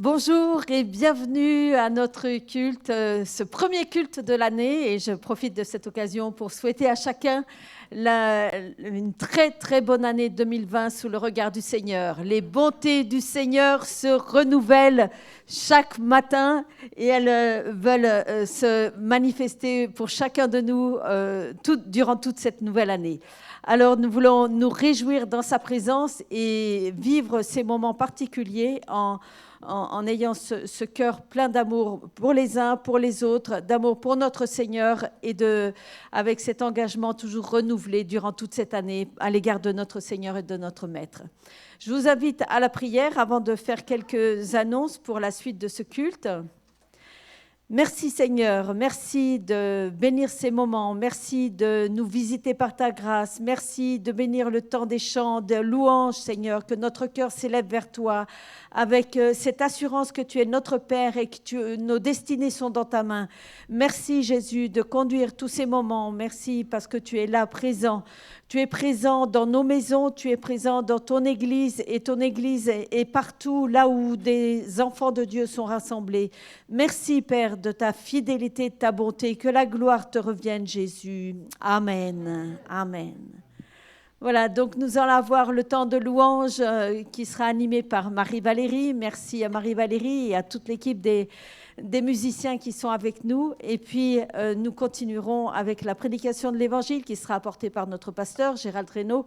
Bonjour et bienvenue à notre culte, ce premier culte de l'année. Et je profite de cette occasion pour souhaiter à chacun une très très bonne année 2020 sous le regard du Seigneur. Les bontés du Seigneur se renouvellent chaque matin et elles veulent se manifester pour chacun de nous durant toute cette nouvelle année. Alors nous voulons nous réjouir dans sa présence et vivre ces moments particuliers en ayant ce cœur plein d'amour pour les uns, pour les autres, d'amour pour notre Seigneur et avec cet engagement toujours renouvelé durant toute cette année à l'égard de notre Seigneur et de notre Maître. Je vous invite à la prière avant de faire quelques annonces pour la suite de ce culte. Merci Seigneur, merci de bénir ces moments, merci de nous visiter par ta grâce, merci de bénir le temps des chants, de louanges Seigneur, que notre cœur s'élève vers toi avec cette assurance que tu es notre Père et que nos destinées sont dans ta main. Merci Jésus de conduire tous ces moments, merci parce que tu es là présent. Tu es présent dans nos maisons, tu es présent dans ton Église et ton Église est partout là où des enfants de Dieu sont rassemblés. Merci Père de ta fidélité, de ta bonté, que la gloire te revienne Jésus. Amen. Amen. Voilà, donc nous allons avoir le temps de louange qui sera animé par Marie-Valérie. Merci à Marie-Valérie et à toute l'équipe des musiciens qui sont avec nous. Et puis, nous continuerons avec la prédication de l'Évangile qui sera apportée par notre pasteur, Gérald Reynaud.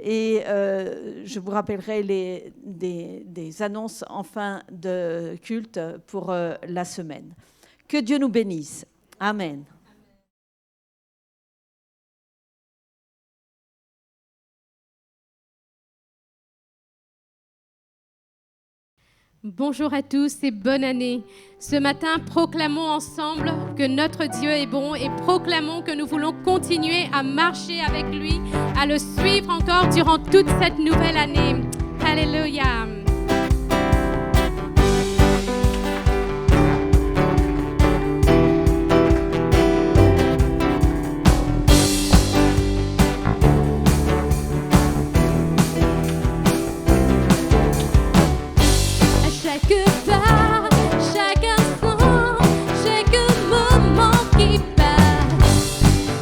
Et je vous rappellerai des annonces en fin de culte pour la semaine. Que Dieu nous bénisse. Amen. Bonjour à tous et bonne année. Ce matin, proclamons ensemble que notre Dieu est bon et proclamons que nous voulons continuer à marcher avec lui, à le suivre encore durant toute cette nouvelle année. Alléluia. Chaque pas, chaque instant, chaque moment qui passe,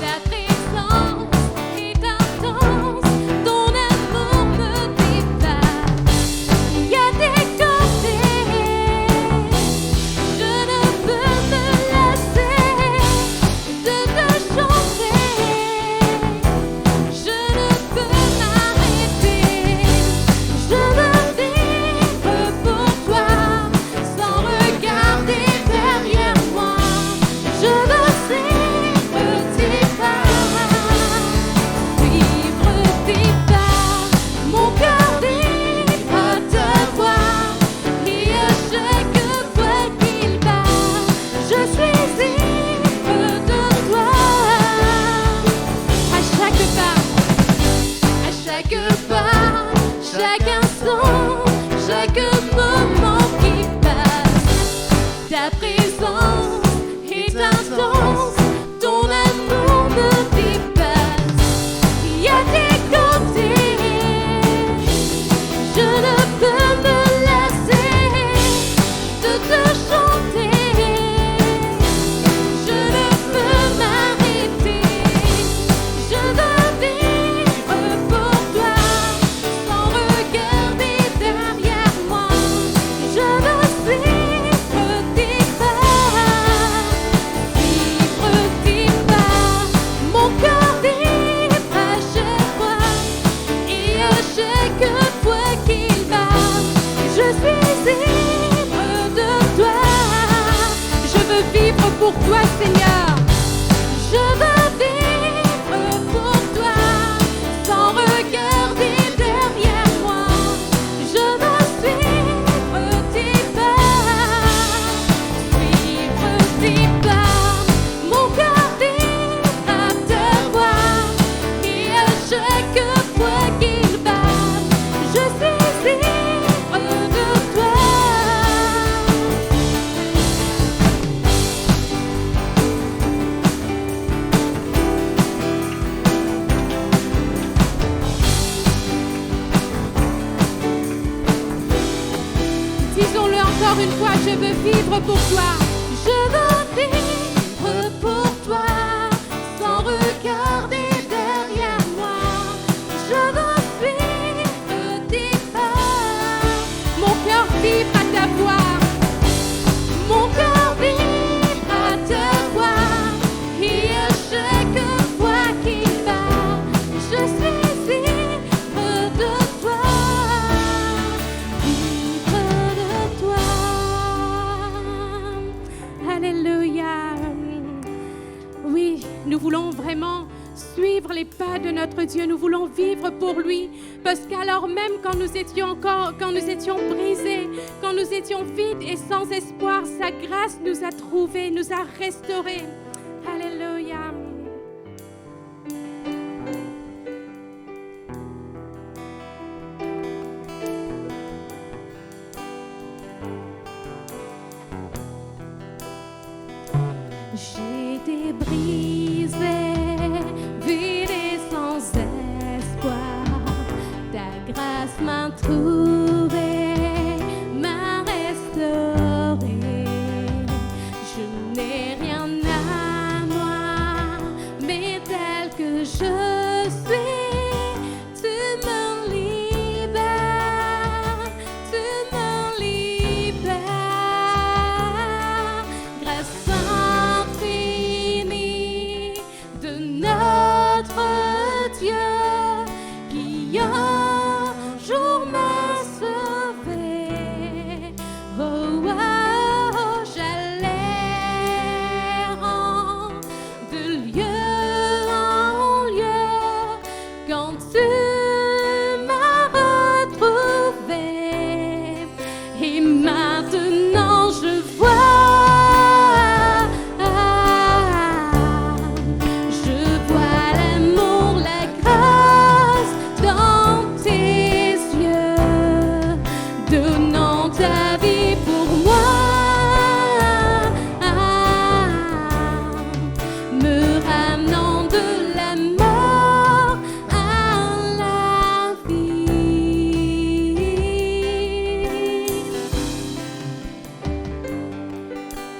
ta présence est intense, ton amour me dépasse. Il y a des côtés, je ne peux me lasser de te chanter, je ne peux m'arrêter, je veux vivre pour toi. Sans regarder derrière moi, je veux suivre tes pas, mon cœur vibre à te voir, et à chaque fois qu'il bat, je suis libre de toi. À chaque pas, chaque instant, chaque moment qui passe, ta présence est intense, ton amour me dépasse. Il y a des côtés, je ne peux me lasser de te chanter, je ne peux m'arrêter, je veux vivre pour toi, sans regarder derrière moi, je veux suivre tes pas, mon cœur vibre à chaque fois, et à chaque fois qu'il bat, je suis libre de toi. Je veux vivre pour toi, Seigneur. Je veux vivre pour toi, sans regarder derrière moi. Je veux suivre tes pas, mon cœur vibre à te voir, et à chaque fois qu'il bat, je suis libre de toi. encore une fois, je veux vivre pour toi. Je veux vivre pour toi, sans regarder derrière moi. Je veux suivre tes pas. Mon cœur vibre à ta voix. Mon cœur vibre à ta voix. Et à chaque fois qu'il bat, je suis libre de toi. Libre de toi. Alléluia. Oui, nous voulons vraiment suivre les pas de notre Dieu. Nous voulons vivre pour lui. Parce qu'alors même quand nous étions brisés, quand nous étions vides et sans espoir, sa grâce nous a trouvés, nous a restaurés. Alléluia. J'ai été brisée, vide et sans espoir. Ta grâce m'a trouvée, m'a restaurée. Je n'ai rien à moi, mais tel que je suis, tu me libères, tu me libères. Grâce infinie de notre Dieu qui un jour m'a sauvé. Oh, oh, j'allais de lieu en lieu quand tu m'as retrouvé. Et maintenant je vois l'amour, la grâce dans tes yeux, donnant ta vie pour moi, me ramenant de la mort à la vie.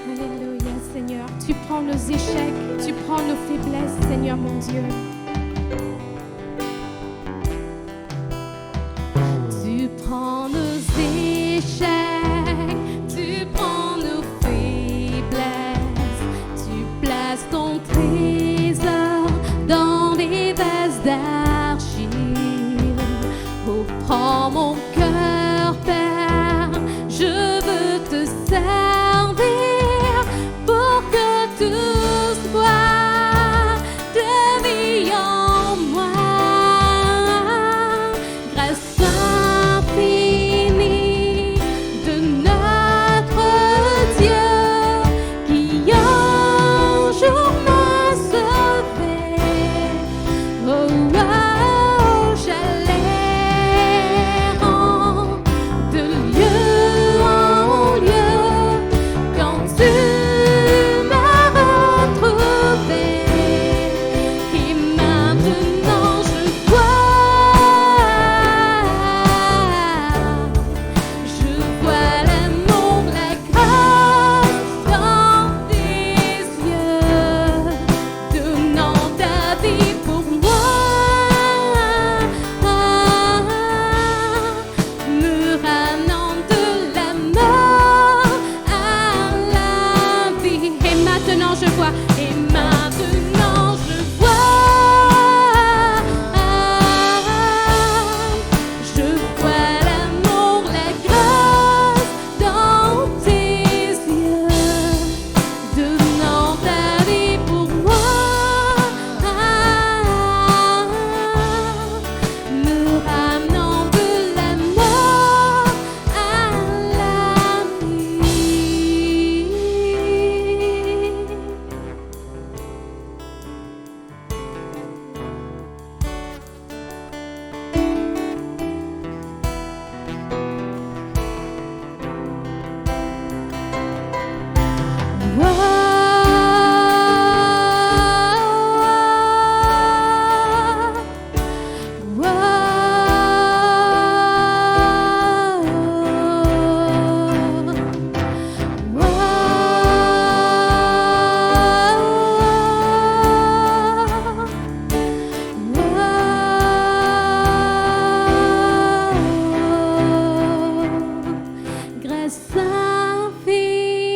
Alléluia, Seigneur, tu prends nos échecs, tu prends nos faiblesses, Seigneur mon Dieu. Tu prends nos échecs, tu prends nos faiblesses, tu places ton trésor dans des vases d'argile. Oh, prends mon cœur, Père, je veux te servir pour que tout soit de vie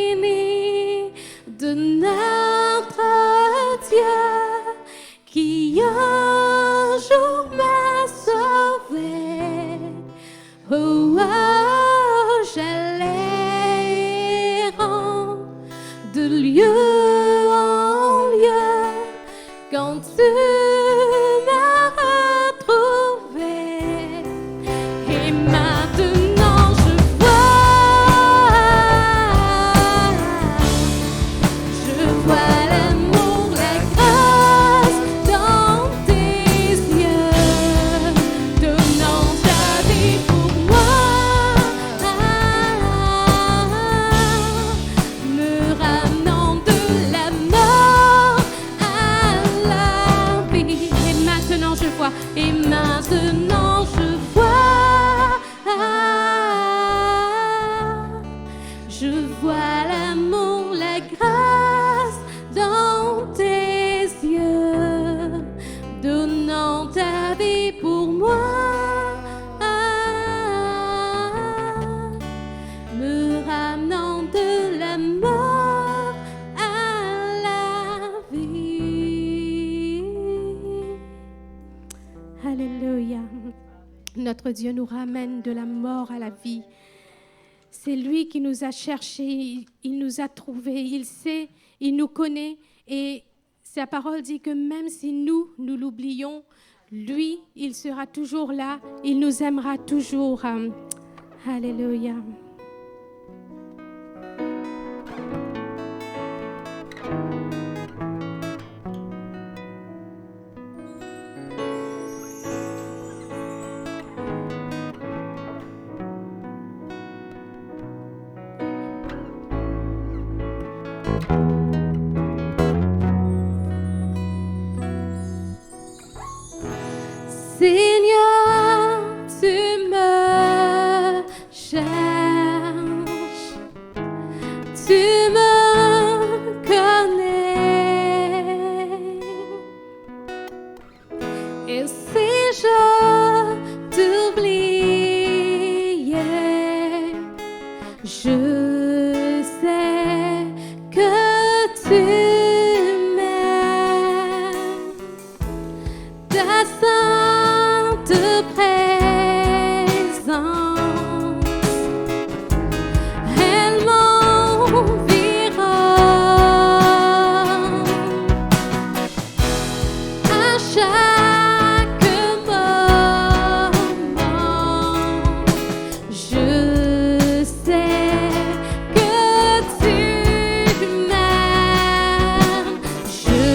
infinie de notre Dieu qui un jour m'a sauvé. Oh, oh, j'allais errant de lieu en lieu quand tu m'as retrouvé. Et maintenant je vois l'amour, la grâce dans tes yeux, donnant ta vie pour moi, me ramenant de la mort à la vie. Et maintenant je vois, je vois l'amour, la grâce dans tes yeux, donnant ta vie pour moi, me ramenant de la mort à la vie. Alléluia. Notre Dieu nous ramène de la mort à la vie. C'est lui qui nous a cherchés, il nous a trouvés, il sait, il nous connaît. Et sa parole dit que même si nous l'oublions, lui, il sera toujours là, il nous aimera toujours. Alléluia. Seigneur, tu me cherches, tu me connais. Et si je t'oubliais, je sais que tu m'aimes. Ta sainte présence, elle m'environne à chaque moment. Je sais que tu m'aimes. Je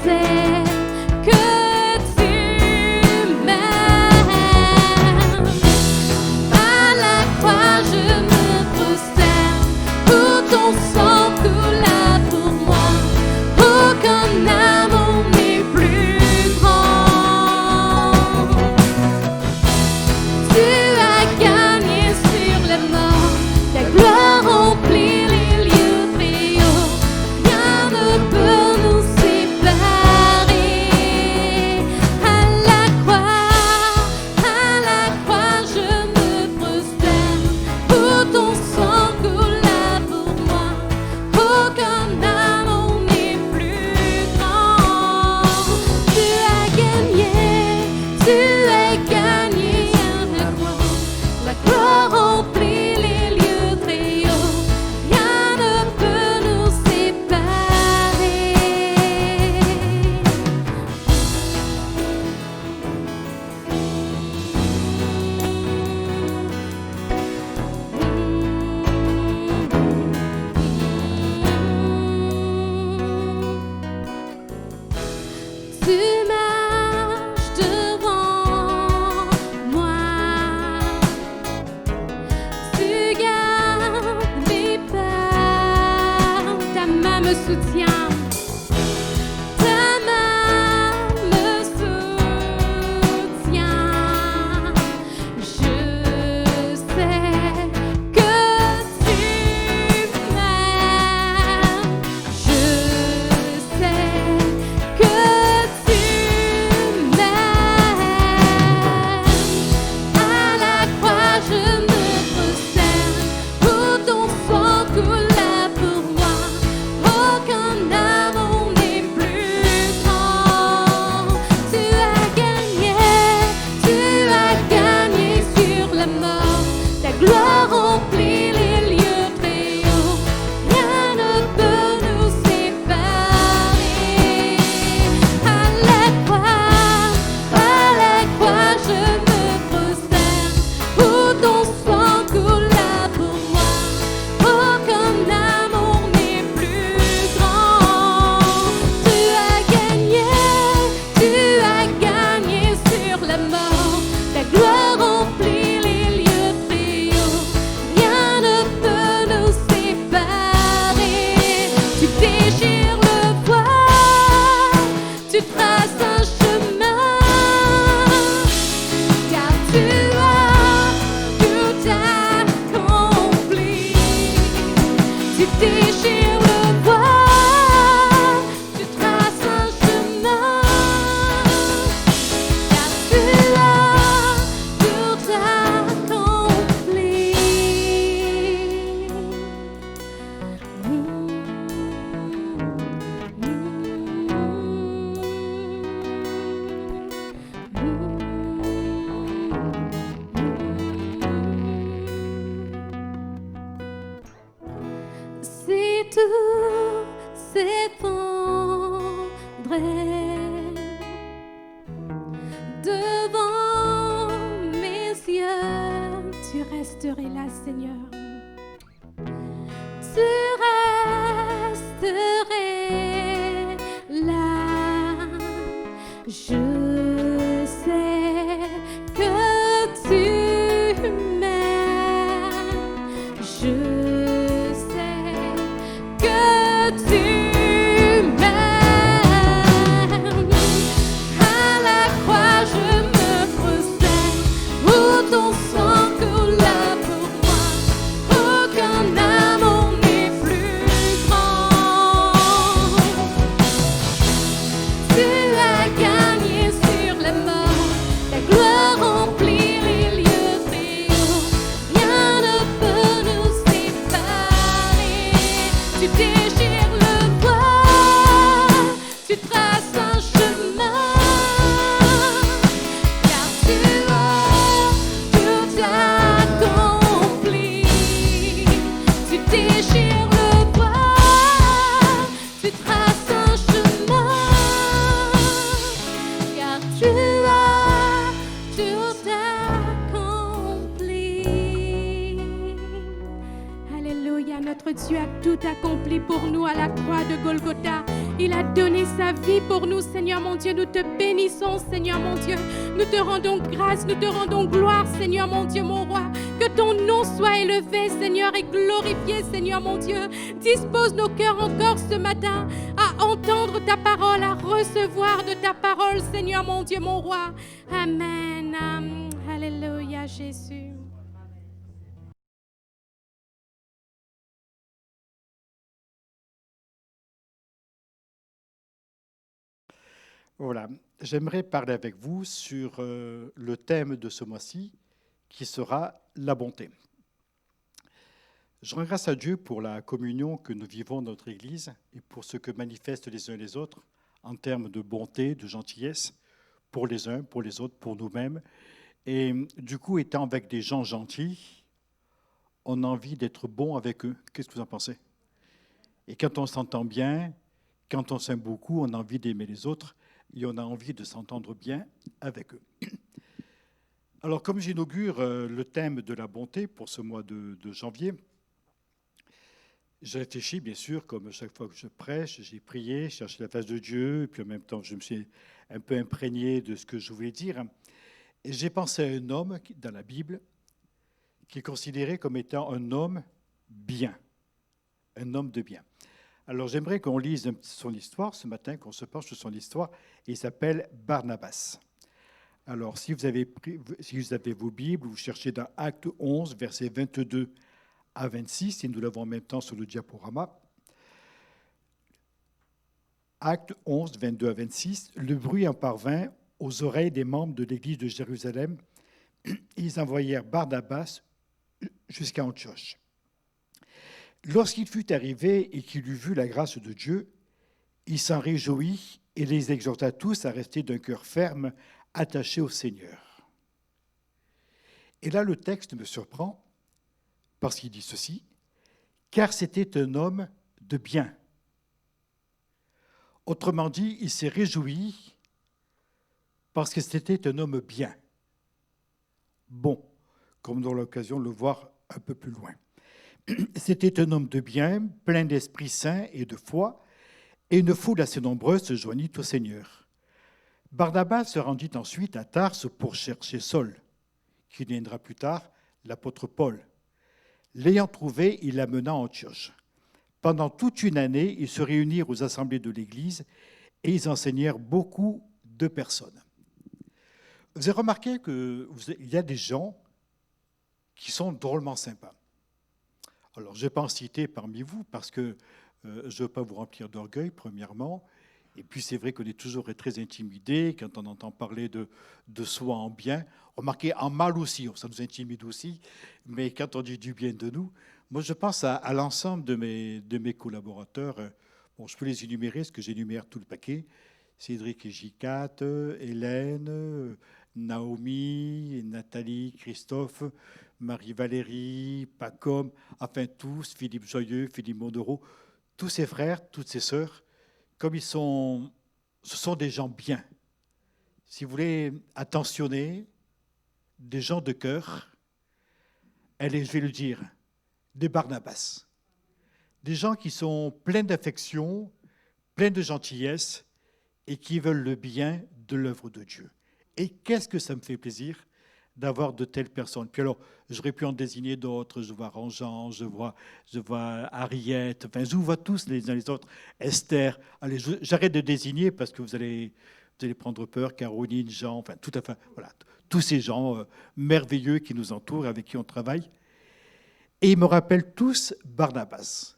sais que tu m'aimes. À la croix je me prosterne, pour ton sang coula pour moi. Aucun amour n'est plus grand. Tu as gagné sur la mort, ta gloire remplit les lieux très hauts. Rien ne peut nous séparer. À la croix je me prosterne, pour ton sang coula pour moi. Aucun amour n'est plus grand. Tu as gagné à la croix. La gloire remplit les lieux très hauts. Rien ne peut nous séparer. Tu marches devant moi, tu gardes mes pas, ta main me soutient, ta main me soutient. Je sais que tu m'aimes. Je sais que tu m'aimes. À la croix je me prosterne, Tu déchires le voile, tu traces un chemin, car tu as tout accompli. Si tout s'effondrait devant mes yeux, tu resterais là, Seigneur. Tu resterais là. Je sais que tu m'aimes. Je sais que tu m'aimes. À la croix, je me prosterne où ton sang coula pour moi. Aucun amour n'est plus grand. Tu as gagné sur la mort, ta gloire remplit les lieux très hauts. Rien ne peut nous séparer. Tu déchires le voile, tu traces un chemin, car tu as tout accompli. Tu déchires le voile, tu traces un chemin, car tu as tout accompli. Alléluia, notre Dieu a tout accompli pour nous à la croix de Golgotha. Il a donné sa vie pour nous, Seigneur mon Dieu. Nous te bénissons, Seigneur mon Dieu. Nous te rendons grâce, nous te rendons gloire, Seigneur mon Dieu, mon roi. Que ton nom soit élevé, Seigneur, et glorifié, Seigneur mon Dieu. Dispose nos cœurs encore ce matin à entendre ta parole, à recevoir de ta parole, Seigneur mon Dieu, mon roi. Amen. Alléluia, Jésus. Voilà, j'aimerais parler avec vous sur le thème de ce mois-ci, qui sera la bonté. Je rends grâce à Dieu pour la communion que nous vivons dans notre Église et pour ce que manifestent les uns et les autres en termes de bonté, de gentillesse, pour les uns, pour les autres, pour nous-mêmes. Et du coup, étant avec des gens gentils, on a envie d'être bon avec eux. Qu'est-ce que vous en pensez? Et quand on s'entend bien, quand on s'aime beaucoup, on a envie d'aimer les autres et on a envie de s'entendre bien avec eux. Alors, comme j'inaugure le thème de la bonté pour ce mois de janvier, j'ai réfléchi, bien sûr, comme chaque fois que je prêche, j'ai prié, cherché la face de Dieu, et puis en même temps, je me suis un peu imprégné de ce que je voulais dire. Et j'ai pensé à un homme dans la Bible qui est considéré comme étant un homme bien, un homme de bien. Alors, j'aimerais qu'on lise son histoire ce matin, qu'on se penche sur son histoire, et il s'appelle Barnabas. Alors, si vous avez vos Bibles, vous cherchez dans Acte 11, versets 22 à 26, et nous l'avons en même temps sur le diaporama. Acte 11, 22 à 26, le bruit en parvint aux oreilles des membres de l'église de Jérusalem. Ils envoyèrent Barnabas jusqu'à Antioche. Lorsqu'il fut arrivé et qu'il eut vu la grâce de Dieu, il s'en réjouit et les exhorta tous à rester d'un cœur ferme, attachés au Seigneur. Et là, le texte me surprend parce qu'il dit ceci, car c'était un homme de bien. Autrement dit, il s'est réjoui parce que c'était un homme bien. Bon, comme nous aurons l'occasion de le voir un peu plus loin. C'était un homme de bien, plein d'Esprit Saint et de foi, et une foule assez nombreuse se joignit au Seigneur. Barnabas se rendit ensuite à Tarse pour chercher Saul, qui deviendra plus tard l'apôtre Paul. L'ayant trouvé, il l'amena à Antioche. Pendant toute une année, ils se réunirent aux assemblées de l'Église et ils enseignèrent beaucoup de personnes. Vous avez remarqué qu'il y a des gens qui sont drôlement sympas. Alors, je ne vais pas en citer parmi vous parce que je ne veux pas vous remplir d'orgueil, premièrement. Et puis, c'est vrai qu'on est toujours très intimidé quand on entend parler de soi en bien. Remarquez, en mal aussi, ça nous intimide aussi. Mais quand on dit du bien de nous, moi, je pense à l'ensemble de mes collaborateurs. Bon, je peux les énumérer, parce que j'énumère tout le paquet. Cédric et J4, Hélène, Naomi, Nathalie, Christophe, Marie-Valérie, Pacom, enfin tous, Philippe Joyeux, Philippe Mondereau, tous ses frères, toutes ses sœurs, comme ce sont des gens bien, si vous voulez, attentionnés, des gens de cœur, je vais le dire, des Barnabas, des gens qui sont pleins d'affection, pleins de gentillesse et qui veulent le bien de l'œuvre de Dieu. Et qu'est-ce que ça me fait plaisir d'avoir de telles personnes. Puis alors, j'aurais pu en désigner d'autres. Je vois Rangean, je vois Ariette, enfin, je vous vois tous les uns les autres. Esther. Allez, j'arrête de désigner parce que vous allez prendre peur. Caroline, Jean, enfin, tout à fait. Voilà, tous ces gens merveilleux qui nous entourent, avec qui on travaille. Et ils me rappellent tous Barnabas.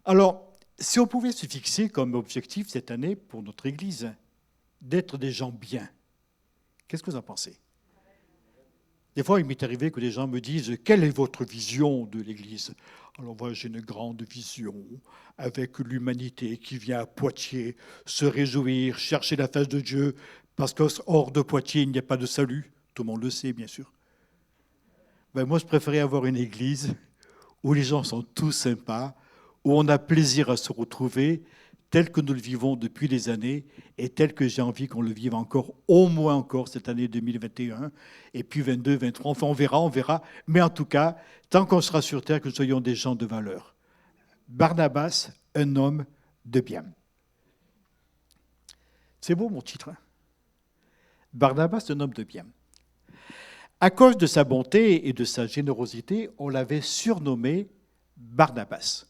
Alors, si on pouvait se fixer comme objectif cette année pour notre Église, d'être des gens bien, qu'est-ce que vous en pensez ? Des fois, il m'est arrivé que des gens me disent « Quelle est votre vision de l'Église ?» Alors moi, j'ai une grande vision avec l'humanité qui vient à Poitiers se réjouir, chercher la face de Dieu, parce qu'hors de Poitiers, il n'y a pas de salut. Tout le monde le sait, bien sûr. Ben, moi, je préférais avoir une Église où les gens sont tous sympas, où on a plaisir à se retrouver, tel que nous le vivons depuis des années et tel que j'ai envie qu'on le vive encore, au moins encore cette année 2021, et puis 22, 23, enfin on verra. Mais en tout cas, tant qu'on sera sur terre, que nous soyons des gens de valeur. Barnabas, un homme de bien. C'est beau mon titre. Hein ? Barnabas, un homme de bien. À cause de sa bonté et de sa générosité, on l'avait surnommé Barnabas.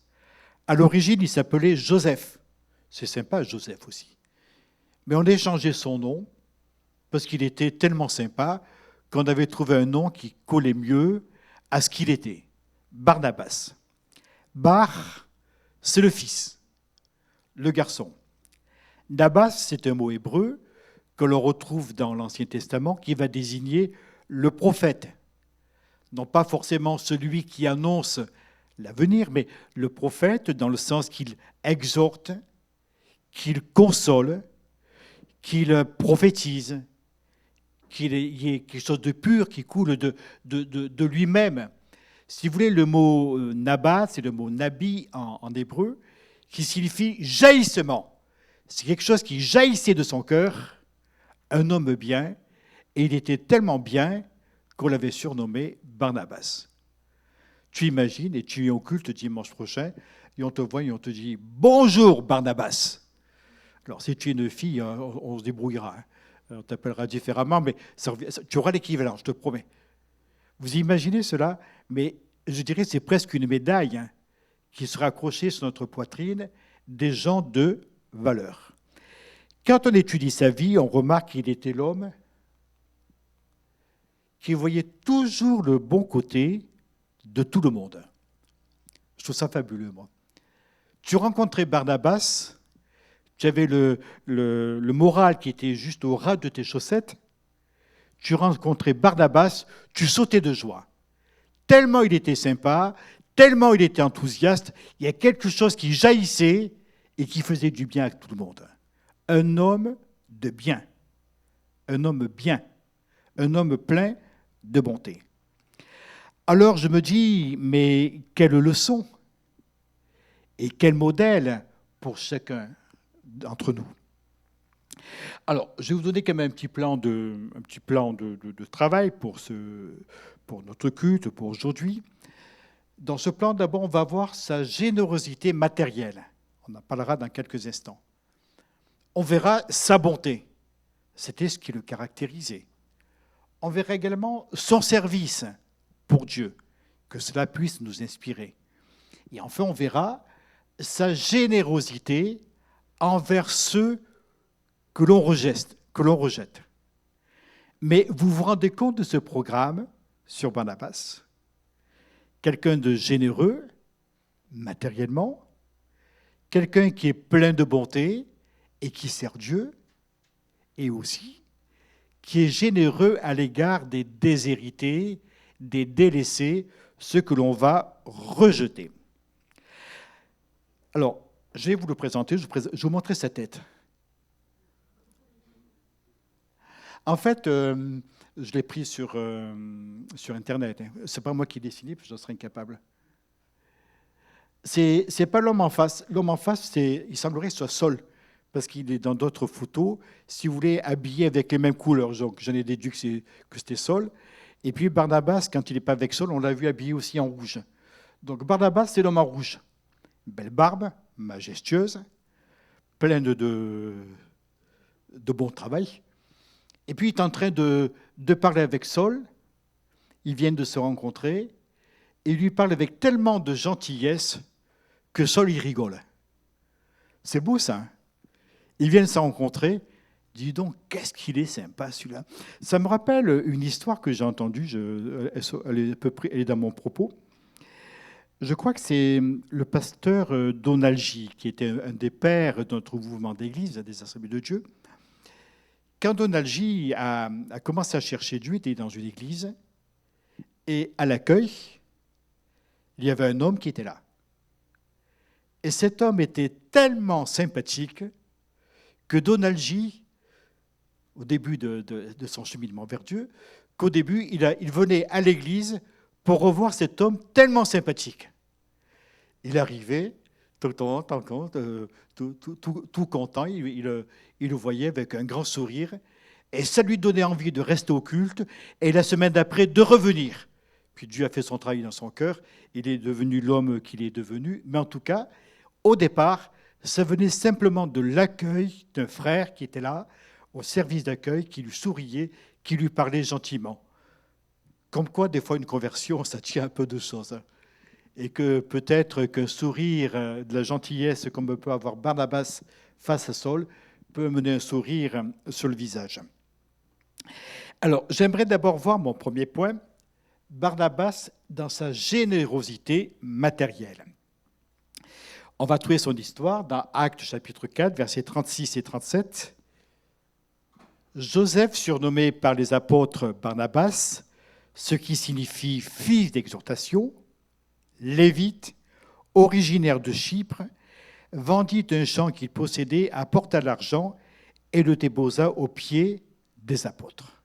À l'origine, il s'appelait Joseph. C'est sympa, Joseph aussi. Mais on a échangé son nom parce qu'il était tellement sympa qu'on avait trouvé un nom qui collait mieux à ce qu'il était. Barnabas. Bar, c'est le fils, le garçon. Nabas, c'est un mot hébreu que l'on retrouve dans l'Ancien Testament qui va désigner le prophète. Non pas forcément celui qui annonce l'avenir, mais le prophète dans le sens qu'il exhorte, qu'il console, qu'il prophétise, qu'il y ait quelque chose de pur qui coule de lui-même. Si vous voulez, le mot Nabat, c'est le mot Nabi en hébreu, qui signifie jaillissement. C'est quelque chose qui jaillissait de son cœur, un homme bien, et il était tellement bien qu'on l'avait surnommé Barnabas. Tu imagines, et tu es au culte dimanche prochain, et on te voit et on te dit « Bonjour Barnabas !» Alors, si tu es une fille, on se débrouillera. On t'appellera différemment, mais tu auras l'équivalent, je te promets. Vous imaginez cela? Mais je dirais que c'est presque une médaille qui sera accrochée sur notre poitrine des gens de valeur. Quand on étudie sa vie, on remarque qu'il était l'homme qui voyait toujours le bon côté de tout le monde. Je trouve ça fabuleux, moi. Tu rencontrais Barnabas, tu avais le moral qui était juste au ras de tes chaussettes. Tu rencontrais Barnabas, tu sautais de joie. Tellement il était sympa, tellement il était enthousiaste, il y a quelque chose qui jaillissait et qui faisait du bien à tout le monde. Un homme de bien, un homme bien, un homme plein de bonté. Alors je me dis, mais quelle leçon et quel modèle pour chacun d'entre nous. Alors, je vais vous donner quand même un petit plan de travail pour notre culte, pour aujourd'hui. Dans ce plan, d'abord, on va voir sa générosité matérielle. On en parlera dans quelques instants. On verra sa bonté. C'était ce qui le caractérisait. On verra également son service pour Dieu, que cela puisse nous inspirer. Et enfin, on verra sa générosité envers ceux que l'on rejette. Mais vous vous rendez compte de ce programme sur Barnabas, quelqu'un de généreux, matériellement, quelqu'un qui est plein de bonté et qui sert Dieu, et aussi qui est généreux à l'égard des déshérités, des délaissés, ceux que l'on va rejeter. Alors, je vais vous le présenter, je vais vous montrer sa tête. En fait, je l'ai pris sur Internet. Ce n'est pas moi qui l'ai dessiné, parce que je serais incapable. Ce n'est pas l'homme en face. L'homme en face, il semblerait que ce soit Saul, parce qu'il est dans d'autres photos, si vous voulez, habillé avec les mêmes couleurs. Donc, j'en ai déduit que c'était Saul. Et puis Barnabas, quand il n'est pas avec Saul, on l'a vu habillé aussi en rouge. Donc Barnabas, c'est l'homme en rouge. Belle barbe, majestueuse, plein de bon travail. Et puis, il est en train de parler avec Saul. Ils viennent de se rencontrer. Et il lui parle avec tellement de gentillesse que Saul, il rigole. C'est beau, ça. Hein? Ils viennent se rencontrer. Dis donc, qu'est-ce qu'il est sympa, celui-là. Ça me rappelle une histoire que j'ai entendue. Elle est dans mon propos. Je crois que c'est le pasteur Donalgie, qui était un des pères de notre mouvement d'église, des Assemblées de Dieu. Quand Donalgie a commencé à chercher Dieu, il était dans une église, et à l'accueil, il y avait un homme qui était là. Et cet homme était tellement sympathique que Donalgie, au début de son cheminement vers Dieu, qu'au début, il venait à l'église pour revoir cet homme tellement sympathique. Il arrivait, tout content, il le voyait avec un grand sourire, et ça lui donnait envie de rester au culte, et la semaine d'après, de revenir. Puis Dieu a fait son travail dans son cœur, il est devenu l'homme qu'il est devenu, mais en tout cas, au départ, ça venait simplement de l'accueil d'un frère qui était là, au service d'accueil, qui lui souriait, qui lui parlait gentiment. Comme quoi, des fois, une conversion, ça tient un peu de choses. Et que peut-être qu'un sourire, de la gentillesse, comme peut avoir Barnabas face à Saul, peut mener un sourire sur le visage. Alors, j'aimerais d'abord voir mon premier point, Barnabas dans sa générosité matérielle. On va trouver son histoire dans Actes chapitre 4, versets 36 et 37. Joseph, surnommé par les apôtres Barnabas, ce qui signifie fils d'exhortation, lévite, originaire de Chypre, vendit un champ qu'il possédait, apporta l'argent et le déposa aux pieds des apôtres.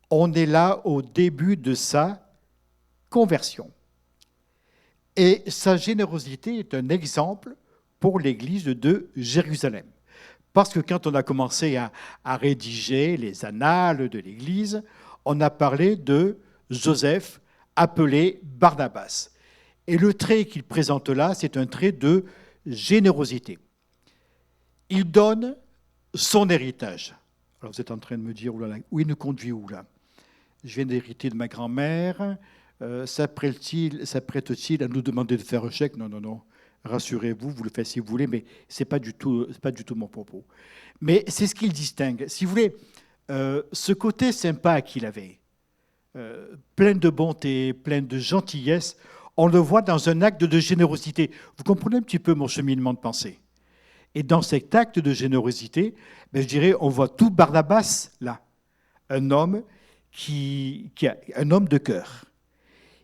On est là au début de sa conversion. Et sa générosité est un exemple pour l'Église de Jérusalem. Parce que quand on a commencé à rédiger les annales de l'Église, on a parlé de Joseph appelé Barnabas. Et le trait qu'il présente là, c'est un trait de générosité. Il donne son héritage. Alors vous êtes en train de me dire, où il nous conduit où là? Je viens d'hériter de ma grand-mère. S'apprête-t-il à nous demander de faire un chèque? Non, non, non. Rassurez-vous, vous le faites si vous voulez, mais ce n'est pas du tout mon propos. Mais c'est ce qu'il distingue. Si vous voulez, ce côté sympa qu'il avait, plein de bonté, plein de gentillesse, on le voit dans un acte de générosité. Vous comprenez un petit peu mon cheminement de pensée. Et dans cet acte de générosité, je dirais, on voit tout Barnabas là, un homme un homme de cœur.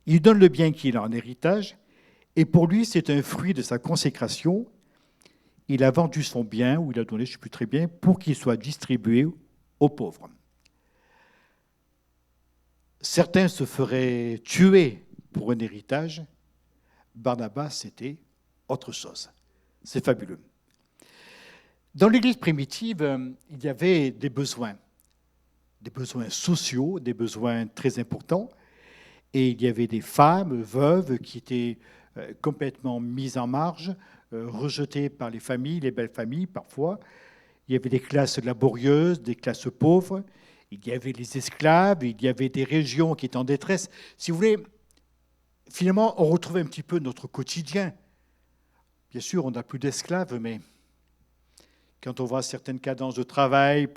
Il donne le bien qu'il a en héritage, et pour lui, c'est un fruit de sa consécration. Il a vendu son bien, ou il a donné, je ne sais plus très bien, pour qu'il soit distribué aux pauvres. Certains se feraient tuer pour un héritage. Barnabas, c'était autre chose. C'est fabuleux. Dans l'Église primitive, il y avait des besoins sociaux, des besoins très importants. Et il y avait des femmes veuves qui étaient complètement mises en marge, rejetées par les familles, les belles familles parfois. Il y avait des classes laborieuses, des classes pauvres. Il y avait les esclaves, il y avait des régions qui étaient en détresse. Si vous voulez, finalement, on retrouve un petit peu notre quotidien. Bien sûr, on n'a plus d'esclaves, mais quand on voit certaines cadences de travail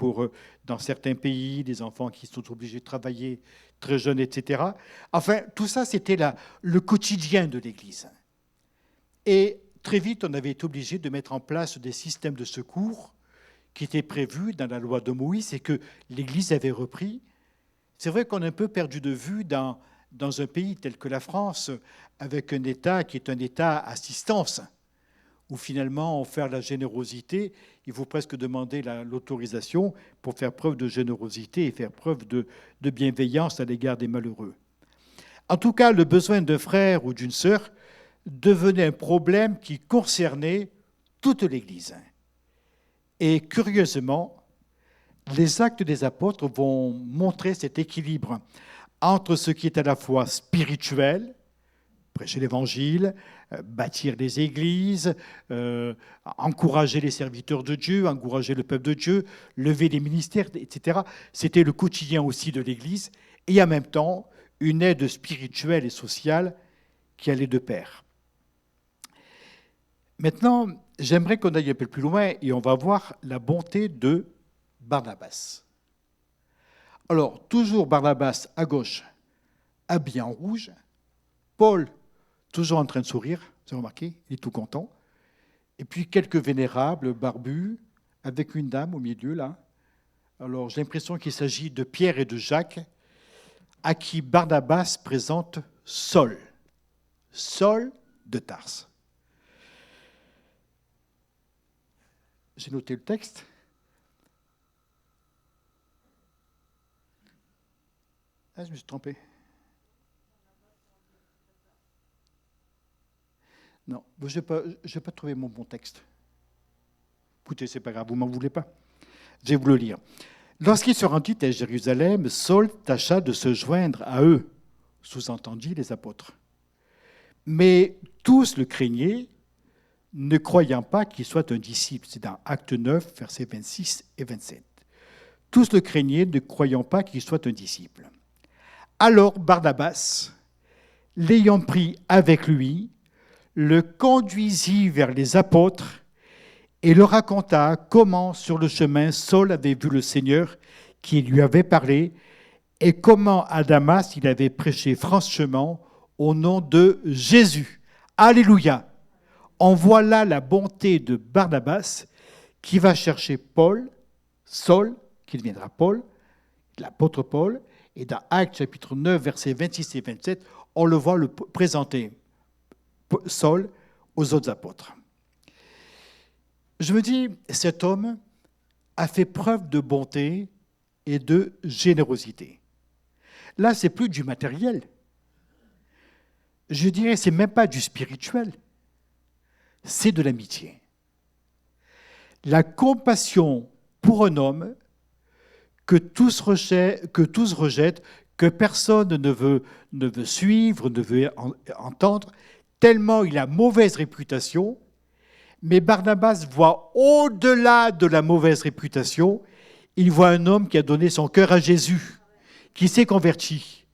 dans certains pays, des enfants qui sont obligés de travailler très jeune, etc. Enfin, tout ça, c'était le quotidien de l'Église. Et très vite, on avait été obligé de mettre en place des systèmes de secours qui étaient prévus dans la loi de Moïse et que l'Église avait repris. C'est vrai qu'on a un peu perdu de vue dans un pays tel que la France, avec un État qui est un État assistance, où finalement, faire la générosité, il faut presque demander l'autorisation pour faire preuve de générosité et faire preuve de bienveillance à l'égard des malheureux. En tout cas, le besoin d'un frère ou d'une sœur devenait un problème qui concernait toute l'Église. Et curieusement, les actes des apôtres vont montrer cet équilibre entre ce qui est à la fois spirituel, prêcher l'Évangile, bâtir des églises, encourager les serviteurs de Dieu, encourager le peuple de Dieu, lever les ministères, etc. C'était le quotidien aussi de l'Église, et en même temps, une aide spirituelle et sociale qui allait de pair. Maintenant, j'aimerais qu'on aille un peu plus loin et on va voir la bonté de Barnabas. Alors, toujours Barnabas à gauche, habillé en rouge, Paul toujours en train de sourire, vous avez remarqué, il est tout content, et puis quelques vénérables barbus, avec une dame au milieu, là. Alors, j'ai l'impression qu'il s'agit de Pierre et de Jacques, à qui Barnabas présente Saul, Saul de Tarse. J'ai noté le texte. Ah, je me suis trompé. Non, je n'ai pas trouvé mon bon texte. Écoutez, c'est pas grave, vous ne m'en voulez pas. Je vais vous le lire. Lorsqu'il se rendit à Jérusalem, Saul tâcha de se joindre à eux, sous-entendu les apôtres. Mais tous le craignaient, ne croyant pas qu'il soit un disciple. C'est dans Acte 9, versets 26 et 27. Tous le craignaient, ne croyant pas qu'il soit un disciple. Alors Barnabas, l'ayant pris avec lui, le conduisit vers les apôtres et leur raconta comment, sur le chemin, Saul avait vu le Seigneur qui lui avait parlé et comment à Damas il avait prêché franchement au nom de Jésus. Alléluia! On voit là la bonté de Barnabas qui va chercher Paul, Saul, qui deviendra Paul, l'apôtre Paul, et dans Actes chapitre 9, versets 26 et 27, on le voit le présenter, Saul, aux autres apôtres. Je me dis, cet homme a fait preuve de bonté et de générosité. Là, c'est plus du matériel. Je dirais, c'est même pas du spirituel. C'est de l'amitié. La compassion pour un homme que tous rejettent, que personne ne veut suivre, ne veut entendre, tellement il a mauvaise réputation. Mais Barnabas voit au-delà de la mauvaise réputation, il voit un homme qui a donné son cœur à Jésus, qui s'est converti.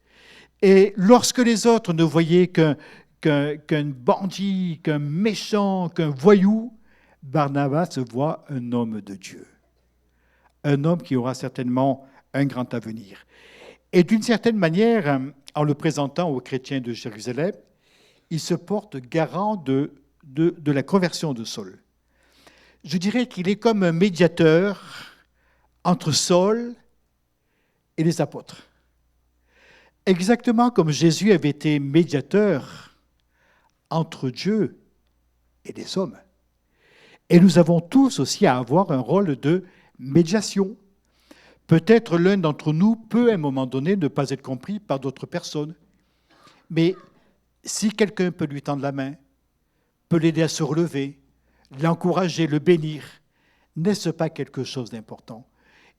Et lorsque les autres ne voyaient qu'un bandit, qu'un méchant, qu'un voyou, Barnabas voit un homme de Dieu. Un homme qui aura certainement un grand avenir. Et d'une certaine manière, en le présentant aux chrétiens de Jérusalem, il se porte garant de la conversion de Saul. Je dirais qu'il est comme un médiateur entre Saul et les apôtres. Exactement comme Jésus avait été médiateur entre Dieu et les hommes. Et nous avons tous aussi à avoir un rôle de médiation. Peut-être l'un d'entre nous peut à un moment donné ne pas être compris par d'autres personnes. Mais si quelqu'un peut lui tendre la main, peut l'aider à se relever, l'encourager, le bénir, n'est-ce pas quelque chose d'important?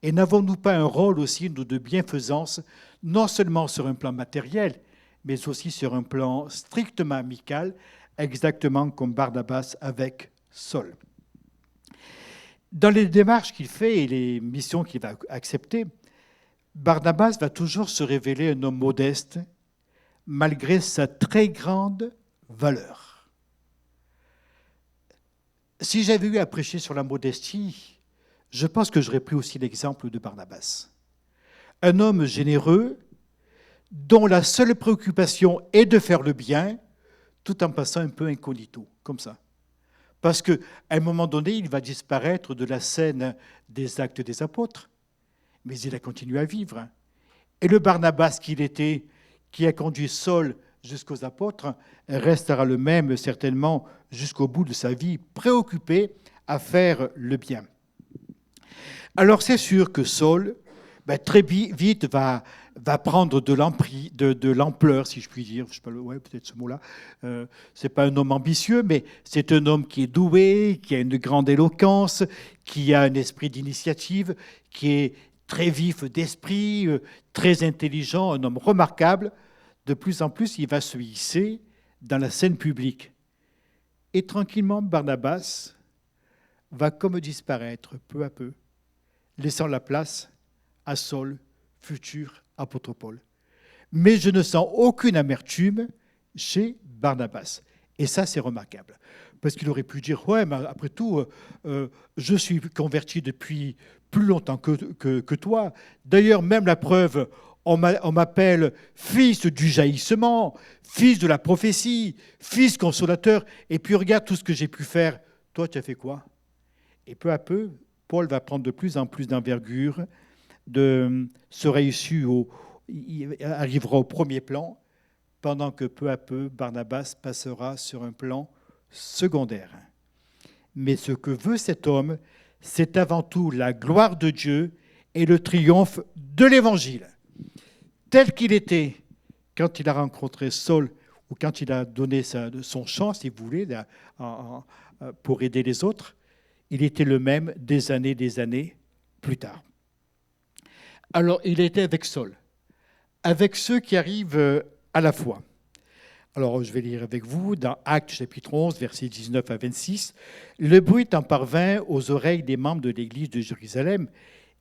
Et n'avons-nous pas un rôle aussi de bienfaisance, non seulement sur un plan matériel, mais aussi sur un plan strictement amical, exactement comme Barnabas avec Saul. Dans les démarches qu'il fait et les missions qu'il va accepter, Barnabas va toujours se révéler un homme modeste, malgré sa très grande valeur. Si j'avais eu à prêcher sur la modestie, je pense que j'aurais pris aussi l'exemple de Barnabas. Un homme généreux, dont la seule préoccupation est de faire le bien, tout en passant un peu incognito, comme ça. Parce qu'à un moment donné, il va disparaître de la scène des Actes des Apôtres, mais il a continué à vivre. Et le Barnabas qu'il était, qui a conduit Saul jusqu'aux apôtres, restera le même certainement jusqu'au bout de sa vie, préoccupé à faire le bien. Alors c'est sûr que Saul, très vite, va prendre de l'ampleur, si je puis dire. Je sais pas, ouais, peut-être ce mot-là. C'est pas un homme ambitieux, mais c'est un homme qui est doué, qui a une grande éloquence, qui a un esprit d'initiative, qui est très vif d'esprit, très intelligent, un homme remarquable. De plus en plus, il va se hisser dans la scène publique. Et tranquillement, Barnabas va comme disparaître peu à peu, laissant la place à Saul, futur apôtre Paul. Mais je ne sens aucune amertume chez Barnabas. Et ça, c'est remarquable. Parce qu'il aurait pu dire, ouais, mais après tout, je suis converti depuis plus longtemps que toi. D'ailleurs, même la preuve, on m'appelle fils du jaillissement, fils de la prophétie, fils consolateur. Et puis regarde tout ce que j'ai pu faire. Toi, tu as fait quoi? Et peu à peu, Paul va prendre de plus en plus d'envergure, il arrivera au premier plan, pendant que peu à peu, Barnabas passera sur un plan secondaire. Mais ce que veut cet homme, c'est avant tout la gloire de Dieu et le triomphe de l'Évangile. Tel qu'il était quand il a rencontré Saul, ou quand il a donné son chant, si vous voulez, pour aider les autres, il était le même des années plus tard. Alors, il était avec Saul, avec ceux qui arrivent à la foi. Alors, je vais lire avec vous dans Actes chapitre 11, versets 19 à 26. Le bruit en parvint aux oreilles des membres de l'église de Jérusalem,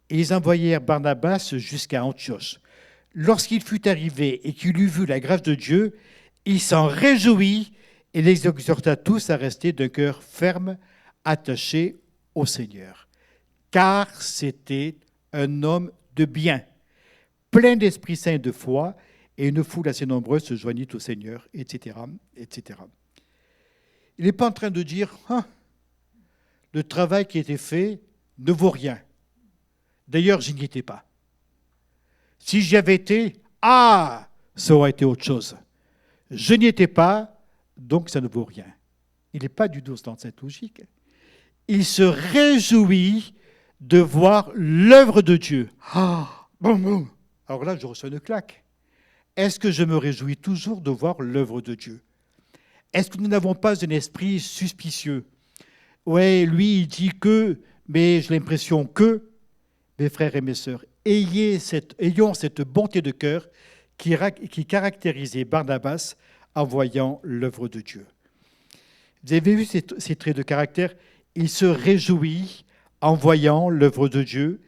et ils envoyèrent Barnabas jusqu'à Antioche. Lorsqu'il fut arrivé et qu'il eut vu la grâce de Dieu, il s'en réjouit et les exhorta tous à rester d'un cœur ferme, attaché au Seigneur. Car c'était un homme de bien, plein d'Esprit Saint et de foi, et une foule assez nombreuse se joignit au Seigneur, etc., etc. Il n'est pas en train de dire le travail qui a été fait ne vaut rien. D'ailleurs, je n'y étais pas. Si j'y avais été, ça aurait été autre chose. Je n'y étais pas, donc ça ne vaut rien. Il n'est pas du tout dans cette logique. Il se réjouit de voir l'œuvre de Dieu. Bon. Alors là, je reçois une claque. Est-ce que je me réjouis toujours de voir l'œuvre de Dieu? Est-ce que nous n'avons pas un esprit suspicieux? Ouais, lui, il dit que, mais j'ai l'impression que, mes frères et mes sœurs, ayons cette bonté de cœur qui caractérisait Barnabas en voyant l'œuvre de Dieu. Vous avez vu ces traits de caractère? Il se réjouit en voyant l'œuvre de Dieu.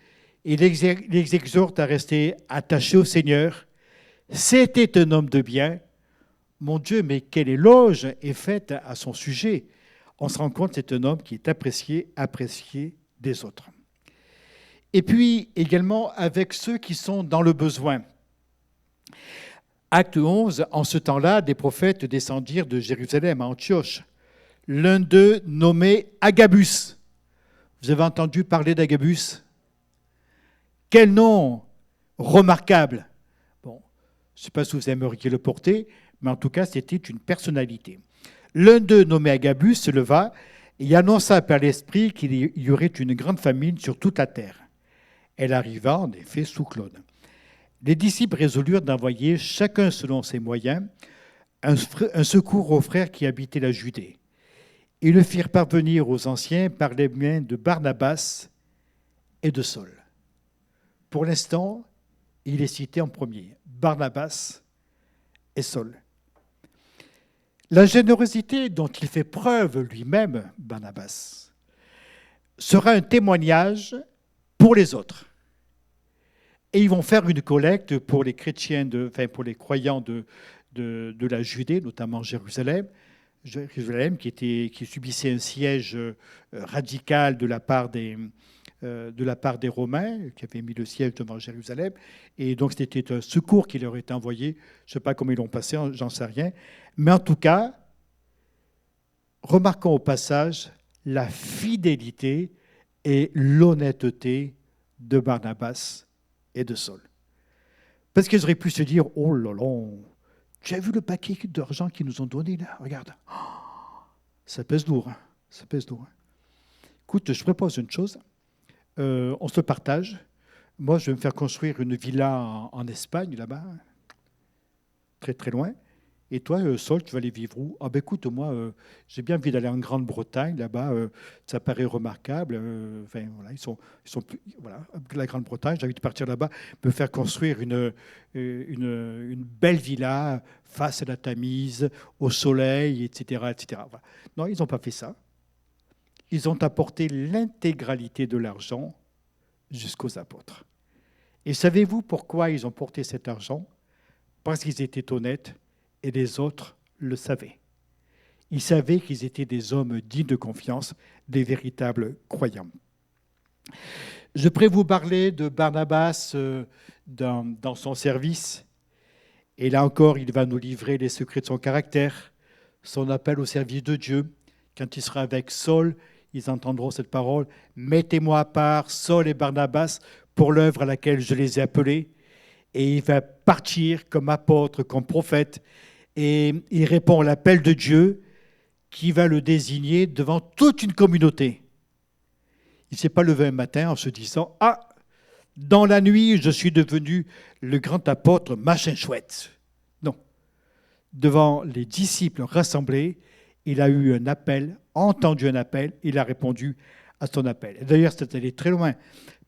Il les exhorte à rester attachés au Seigneur. C'était un homme de bien. Mon Dieu, mais quelle éloge est faite à son sujet. On se rend compte que c'est un homme qui est apprécié des autres. Et puis également avec ceux qui sont dans le besoin. Acte 11, en ce temps-là, des prophètes descendirent de Jérusalem à Antioche. L'un d'eux nommé Agabus. Vous avez entendu parler d'Agabus? Quel nom remarquable! Bon, je ne sais pas si vous aimeriez le porter, mais en tout cas, c'était une personnalité. L'un d'eux, nommé Agabus, se leva et annonça par l'Esprit qu'il y aurait une grande famine sur toute la terre. Elle arriva en effet sous Claude. Les disciples résolurent d'envoyer, chacun selon ses moyens, un secours aux frères qui habitaient la Judée. Ils le firent parvenir aux anciens par les mains de Barnabas et de Saul. Pour l'instant, il est cité en premier, Barnabas et Saul. La générosité dont il fait preuve lui-même, Barnabas, sera un témoignage pour les autres. Et ils vont faire une collecte pour les chrétiens, pour les croyants de la Judée, notamment Jérusalem qui subissait un siège radical de la part de la part des Romains qui avaient mis le siège devant Jérusalem. Et donc, c'était un secours qui leur était envoyé. Je ne sais pas comment ils l'ont passé, j'en sais rien. Mais en tout cas, remarquons au passage la fidélité et l'honnêteté de Barnabas et de Saul. Parce qu'ils auraient pu se dire, oh là là, tu as vu le paquet d'argent qu'ils nous ont donné là? Regarde, ça pèse lourd, hein. Ça pèse lourd. Écoute, je propose une chose, on se partage. Moi, je vais me faire construire une villa en Espagne, là-bas, très très loin. Et toi, Saul, tu vas aller vivre où? Ah ben écoute, moi, j'ai bien envie d'aller en Grande-Bretagne, là-bas, ça paraît remarquable. Enfin, voilà, ils sont plus, voilà, la Grande-Bretagne, j'ai envie de partir là-bas, me faire construire une belle villa face à la Tamise, au soleil, etc. etc. Voilà. Non, ils n'ont pas fait ça. Ils ont apporté l'intégralité de l'argent jusqu'aux apôtres. Et savez-vous pourquoi ils ont porté cet argent? Parce qu'ils étaient honnêtes. Et les autres le savaient. Ils savaient qu'ils étaient des hommes dignes de confiance, des véritables croyants. Je pourrais vous parler de Barnabas dans son service. Et là encore, il va nous livrer les secrets de son caractère, son appel au service de Dieu. Quand il sera avec Saul, ils entendront cette parole. « Mettez-moi à part Saul et Barnabas pour l'œuvre à laquelle je les ai appelés. » Et il va partir comme apôtre, comme prophète. Et il répond à l'appel de Dieu qui va le désigner devant toute une communauté. Il ne s'est pas levé un matin en se disant « Ah, dans la nuit, je suis devenu le grand apôtre machin chouette. » Non. Devant les disciples rassemblés, il a eu un appel, entendu un appel, il a répondu à son appel. Et d'ailleurs, c'est allé très loin,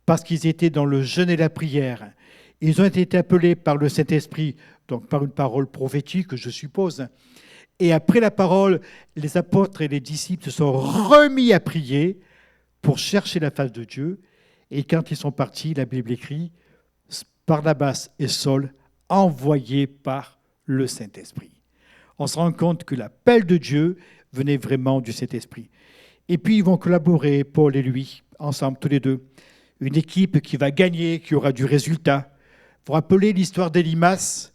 parce qu'ils étaient dans le jeûne et la prière. Ils ont été appelés par le Saint-Esprit, donc par une parole prophétique, je suppose. Et après la parole, les apôtres et les disciples se sont remis à prier pour chercher la face de Dieu. Et quand ils sont partis, la Bible écrit, Barnabas et Saul, envoyés par le Saint-Esprit. On se rend compte que l'appel de Dieu venait vraiment du Saint-Esprit. Et puis ils vont collaborer, Paul et lui, ensemble, tous les deux. Une équipe qui va gagner, qui aura du résultat. Vous vous rappelez l'histoire d'Élimas,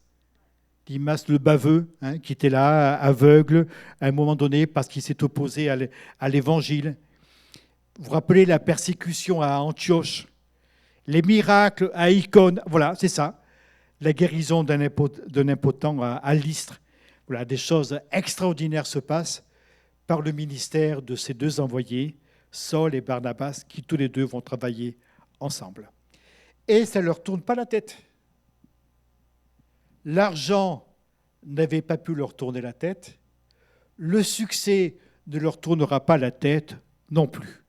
Élimas le baveux, qui était là, aveugle, à un moment donné, parce qu'il s'est opposé à l'Évangile. Vous vous rappelez la persécution à Antioche, les miracles à Icône, voilà, c'est ça. La guérison d'un impotent à Lystre. Voilà, des choses extraordinaires se passent par le ministère de ces deux envoyés, Saul et Barnabas, qui tous les deux vont travailler ensemble. Et ça ne leur tourne pas la tête. L'argent n'avait pas pu leur tourner la tête. Le succès ne leur tournera pas la tête non plus.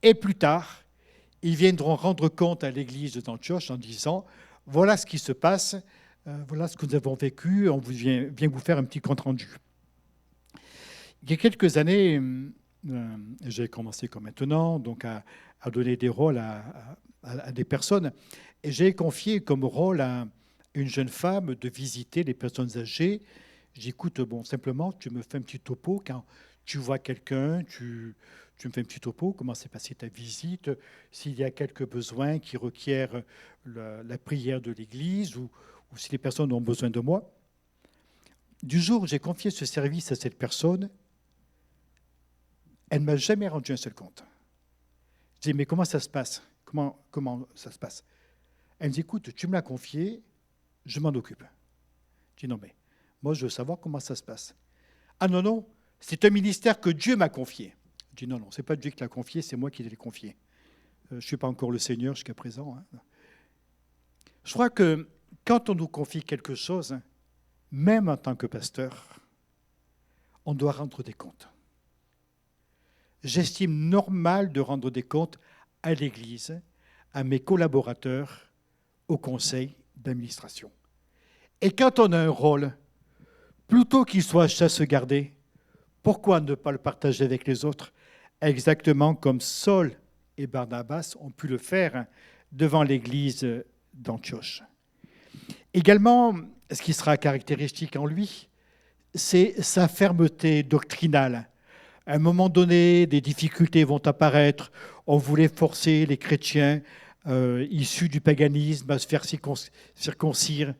Et plus tard, ils viendront rendre compte à l'église d'Antioche en disant « Voilà ce qui se passe, voilà ce que nous avons vécu, on vient vous faire un petit compte-rendu. » Il y a quelques années, j'ai commencé comme maintenant donc à donner des rôles à des personnes. Et j'ai confié comme rôle à une jeune femme de visiter les personnes âgées. J'écoute, simplement, tu me fais un petit topo. Quand tu vois quelqu'un, tu me fais un petit topo, comment s'est passée ta visite, s'il y a quelques besoins qui requièrent la prière de l'Église ou si les personnes ont besoin de moi. Du jour où j'ai confié ce service à cette personne, elle ne m'a jamais rendu un seul compte. Je dis, mais comment ça se passe? Comment ça se passe? Elle me dit, écoute, tu me l'as confié, je m'en occupe. Je dis, non, mais moi, je veux savoir comment ça se passe. Ah non, non, c'est un ministère que Dieu m'a confié. Je dis, non, ce n'est pas Dieu qui l'a confié, c'est moi qui l'ai confié. Je ne suis pas encore le Seigneur jusqu'à présent. Je crois que quand on nous confie quelque chose, même en tant que pasteur, on doit rendre des comptes. J'estime normal de rendre des comptes à l'Église, à mes collaborateurs, au conseil d'administration. Et quand on a un rôle, plutôt qu'il soit chasse-gardé, pourquoi ne pas le partager avec les autres, exactement comme Saul et Barnabas ont pu le faire devant l'Église d'Antioche. Également, ce qui sera caractéristique en lui, c'est sa fermeté doctrinale. À un moment donné, des difficultés vont apparaître. On voulait forcer les chrétiens issus du paganisme à se faire circoncire.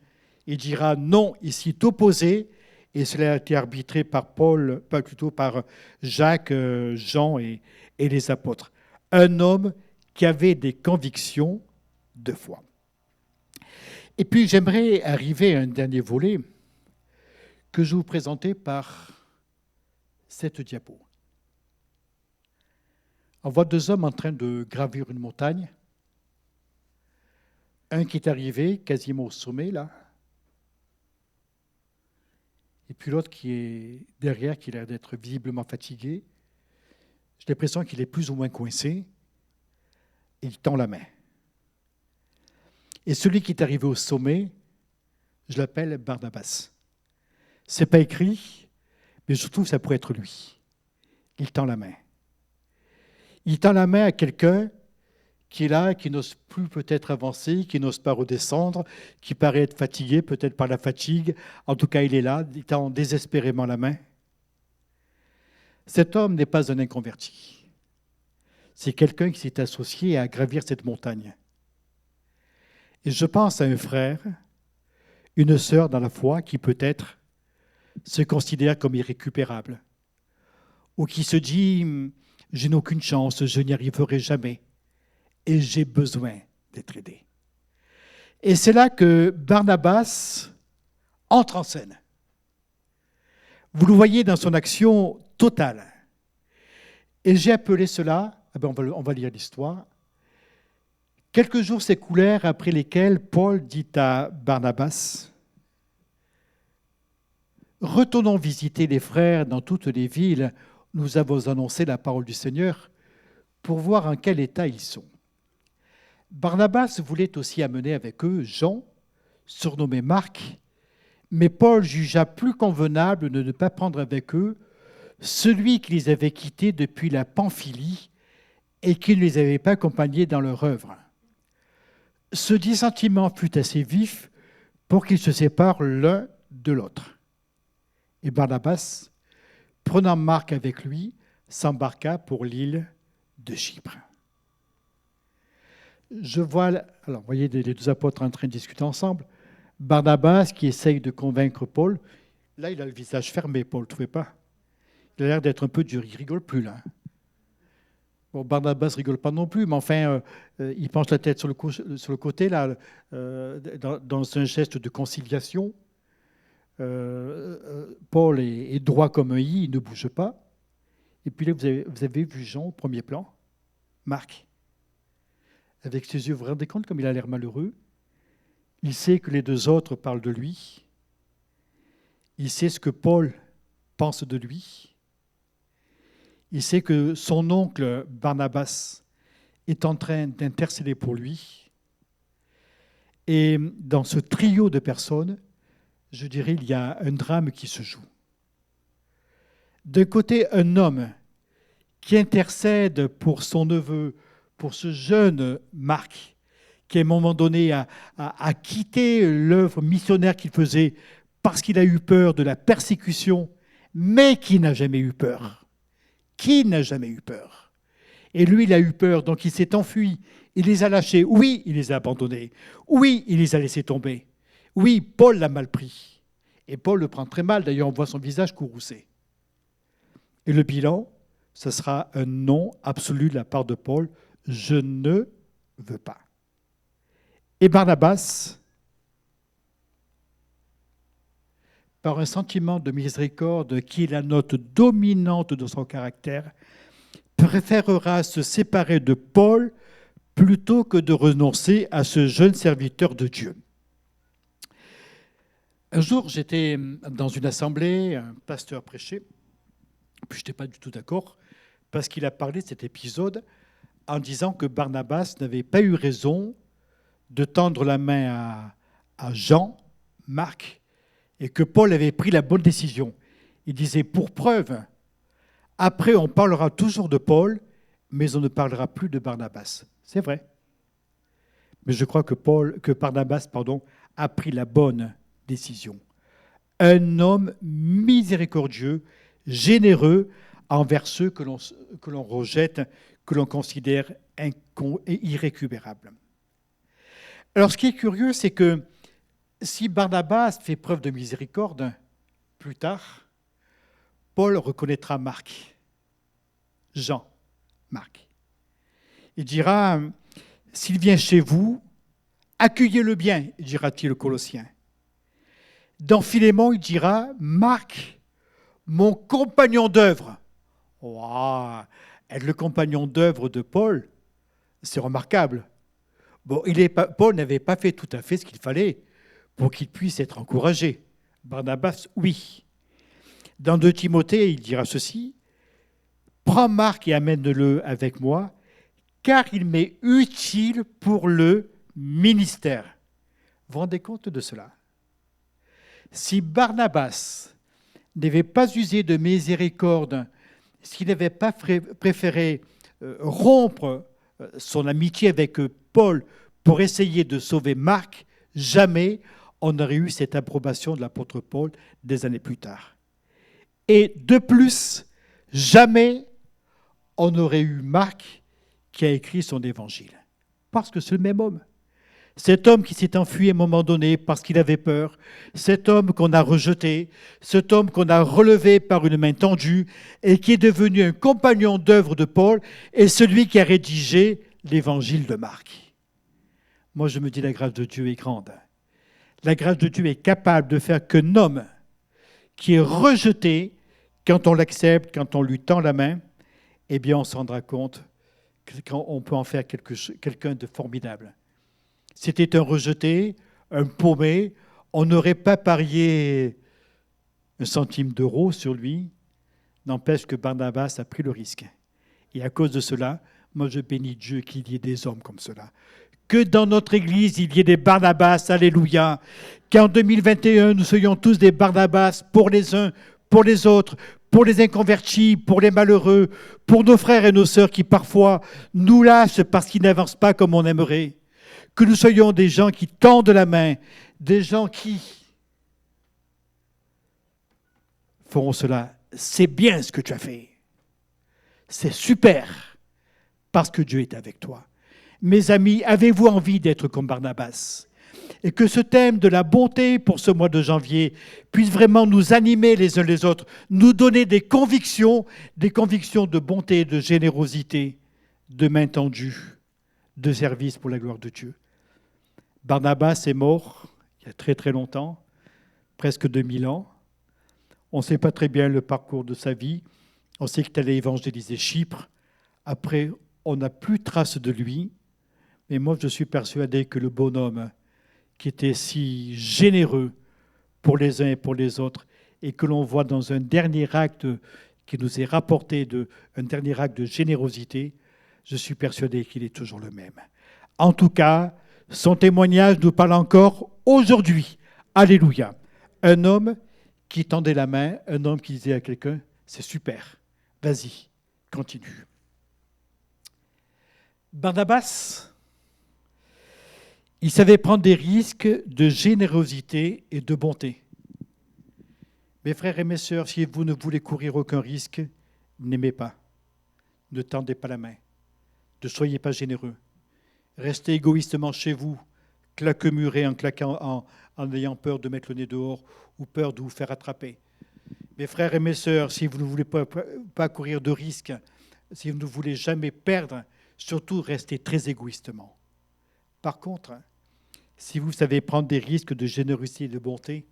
Il dira non, il s'y est opposé, et cela a été arbitré par Paul, pas plutôt par Jacques, Jean et les apôtres. Un homme qui avait des convictions de foi. Et puis j'aimerais arriver à un dernier volet que je vais vous présenter par cette diapo. On voit deux hommes en train de gravir une montagne. Un qui est arrivé quasiment au sommet, là. Et puis l'autre qui est derrière, qui a l'air d'être visiblement fatigué. J'ai l'impression qu'il est plus ou moins coincé. Et il tend la main. Et celui qui est arrivé au sommet, je l'appelle Barnabas. Ce n'est pas écrit, mais je trouve que ça pourrait être lui. Il tend la main. Il tend la main à quelqu'un qui est là, qui n'ose plus peut-être avancer, qui n'ose pas redescendre, qui paraît être fatigué, peut-être par la fatigue. En tout cas, il est là, il tend désespérément la main. Cet homme n'est pas un inconverti. C'est quelqu'un qui s'est associé à gravir cette montagne. Et je pense à un frère, une sœur dans la foi qui peut-être se considère comme irrécupérable ou qui se dit « je n'ai aucune chance, je n'y arriverai jamais et j'ai besoin d'être aidé ». Et c'est là que Barnabas entre en scène. Vous le voyez dans son action totale. Et j'ai appelé cela, on va lire l'histoire. Quelques jours s'écoulèrent après lesquels Paul dit à Barnabas « Retournons visiter les frères dans toutes les villes où nous avons annoncé la parole du Seigneur pour voir en quel état ils sont. » Barnabas voulait aussi amener avec eux Jean, surnommé Marc, mais Paul jugea plus convenable de ne pas prendre avec eux celui qui les avait quittés depuis la Pamphylie et qui ne les avait pas accompagnés dans leur œuvre. Ce dissentiment fut assez vif pour qu'ils se séparent l'un de l'autre. Et Barnabas, prenant Marc avec lui, s'embarqua pour l'île de Chypre. Je vois, alors vous voyez les deux apôtres en train de discuter ensemble. Barnabas qui essaye de convaincre Paul. Là, il a le visage fermé, Paul, ne trouvez pas? Il a l'air d'être un peu dur, il ne rigole plus là. Bon, Barnabas ne rigole pas non plus, mais enfin, il penche la tête sur le côté, là, dans un geste de conciliation. Paul est droit comme un i, il ne bouge pas. Et puis là, vous avez vu Jean au premier plan, Marc. Avec ses yeux, vous vous rendez compte comme il a l'air malheureux? Il sait que les deux autres parlent de lui. Il sait ce que Paul pense de lui. Il sait que son oncle Barnabas est en train d'intercéder pour lui. Et dans ce trio de personnes, je dirais, il y a un drame qui se joue. D'un côté, un homme qui intercède pour son neveu, pour ce jeune Marc, qui à un moment donné a quitté l'œuvre missionnaire qu'il faisait parce qu'il a eu peur de la persécution, mais qui n'a jamais eu peur. Qui n'a jamais eu peur? Et lui, il a eu peur, donc il s'est enfui. Il les a lâchés. Oui, il les a abandonnés. Oui, il les a laissés tomber. Oui, Paul l'a mal pris. Et Paul le prend très mal. D'ailleurs, on voit son visage courroucé. Et le bilan, ce sera un non absolu de la part de Paul. Je ne veux pas. Et Barnabas, par un sentiment de miséricorde qui est la note dominante de son caractère, préférera se séparer de Paul plutôt que de renoncer à ce jeune serviteur de Dieu. Un jour, j'étais dans une assemblée, un pasteur prêchait, puis je n'étais pas du tout d'accord, parce qu'il a parlé de cet épisode en disant que Barnabas n'avait pas eu raison de tendre la main à Jean, Marc, et que Paul avait pris la bonne décision. Il disait, pour preuve, après on parlera toujours de Paul, mais on ne parlera plus de Barnabas. C'est vrai. Mais je crois que Barnabas a pris la bonne décision. Un homme miséricordieux, généreux, envers ceux que l'on rejette, que l'on considère irrécupérables. Alors, ce qui est curieux, c'est que si Barnabas fait preuve de miséricorde, plus tard, Paul reconnaîtra Marc, Jean, Marc. Il dira, s'il vient chez vous, accueillez-le bien, dira-t-il aux Colossiens. Dans Philémon, il dira, Marc, mon compagnon d'œuvre. Wow, être le compagnon d'œuvre de Paul, c'est remarquable. Bon, Paul n'avait pas fait tout à fait ce qu'il fallait pour qu'il puisse être encouragé. Barnabas, oui. Dans 2 Timothée, il dira ceci, prends Marc et amène-le avec moi, car il m'est utile pour le ministère. Vous vous rendez compte de cela? Si Barnabas n'avait pas usé de miséricorde, s'il n'avait pas préféré rompre son amitié avec Paul pour essayer de sauver Marc, jamais on n'aurait eu cette approbation de l'apôtre Paul des années plus tard. Et de plus, jamais on n'aurait eu Marc qui a écrit son évangile. Parce que c'est le même homme. Cet homme qui s'est enfui à un moment donné parce qu'il avait peur, cet homme qu'on a rejeté, cet homme qu'on a relevé par une main tendue et qui est devenu un compagnon d'œuvre de Paul et celui qui a rédigé l'évangile de Marc. Moi, je me dis, la grâce de Dieu est grande. La grâce de Dieu est capable de faire qu'un homme qui est rejeté, quand on l'accepte, quand on lui tend la main, eh bien, on se rendra compte qu'on peut en faire quelqu'un de formidable. C'était un rejeté, un paumé, on n'aurait pas parié 1 centime d'euro sur lui. N'empêche que Barnabas a pris le risque. Et à cause de cela, moi je bénis Dieu qu'il y ait des hommes comme cela. Que dans notre Église, il y ait des Barnabas, alléluia. Qu'en 2021, nous soyons tous des Barnabas pour les uns, pour les autres, pour les inconvertis, pour les malheureux, pour nos frères et nos sœurs qui parfois nous lâchent parce qu'ils n'avancent pas comme on aimerait. Que nous soyons des gens qui tendent la main, des gens qui feront cela. C'est bien ce que tu as fait. C'est super, parce que Dieu est avec toi. Mes amis, avez-vous envie d'être comme Barnabas? Et que ce thème de la bonté pour ce mois de janvier puisse vraiment nous animer les uns les autres, nous donner des convictions de bonté, de générosité, de main tendue, de service pour la gloire de Dieu. Barnabas est mort il y a très très longtemps, presque 2000 ans. On ne sait pas très bien le parcours de sa vie. On sait qu'il allait évangéliser Chypre. Après, on n'a plus trace de lui. Mais moi, je suis persuadé que le bonhomme qui était si généreux pour les uns et pour les autres, et que l'on voit dans un dernier acte qui nous est rapporté, un dernier acte de générosité, je suis persuadé qu'il est toujours le même. En tout cas, son témoignage nous parle encore aujourd'hui. Alléluia. Un homme qui tendait la main, un homme qui disait à quelqu'un, c'est super, vas-y, continue. Barnabas, il savait prendre des risques de générosité et de bonté. Mes frères et mes sœurs, si vous ne voulez courir aucun risque, n'aimez pas. Ne tendez pas la main. Ne soyez pas généreux. Restez égoïstement chez vous, claquemurés en ayant peur de mettre le nez dehors ou peur de vous faire attraper. Mes frères et mes sœurs, si vous ne voulez pas courir de risques, si vous ne voulez jamais perdre, surtout restez très égoïstement. Par contre, si vous savez prendre des risques de générosité et de bonté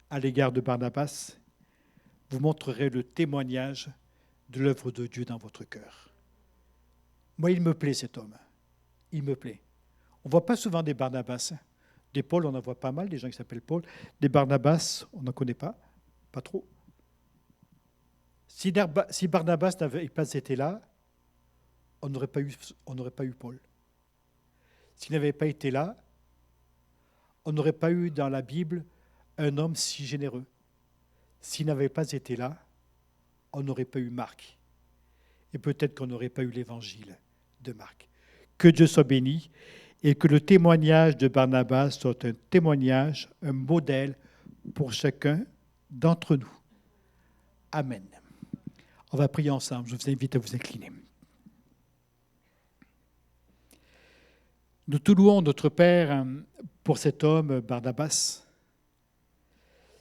à l'égard de Barnabas, vous montrerez le témoignage de l'œuvre de Dieu dans votre cœur. Moi, il me plaît cet homme. Il me plaît. On ne voit pas souvent des Barnabas. Des Paul, on en voit pas mal, des gens qui s'appellent Paul. Des Barnabas, on n'en connaît pas trop. Si Barnabas n'avait pas été là, on n'aurait pas eu Paul. S'il n'avait pas été là, on n'aurait pas eu dans la Bible un homme si généreux. S'il n'avait pas été là, on n'aurait pas eu Marc. Et peut-être qu'on n'aurait pas eu l'évangile de Marc. Que Dieu soit béni et que le témoignage de Barnabas soit un témoignage, un modèle pour chacun d'entre nous. Amen. On va prier ensemble. Je vous invite à vous incliner. Nous te louons, notre Père, pour cet homme, Barnabas,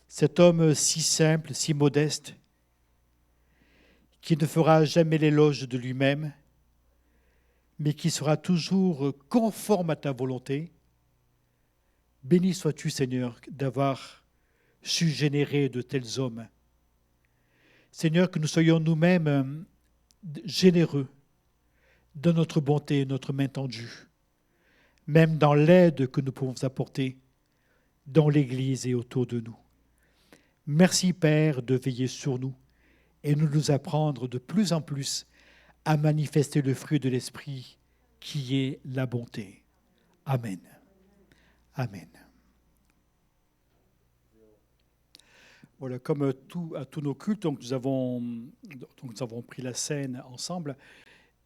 cet homme si simple, si modeste, qui ne fera jamais l'éloge de lui-même, mais qui sera toujours conforme à ta volonté. Béni sois-tu, Seigneur, d'avoir su générer de tels hommes. Seigneur, que nous soyons nous-mêmes généreux dans notre bonté, notre main tendue, même dans l'aide que nous pouvons apporter dans l'Église et autour de nous. Merci, Père, de veiller sur nous et de nous apprendre de plus en plus à manifester le fruit de l'Esprit qui est la bonté. Amen. Amen. Voilà, comme à tous nos cultes, nous avons pris la scène ensemble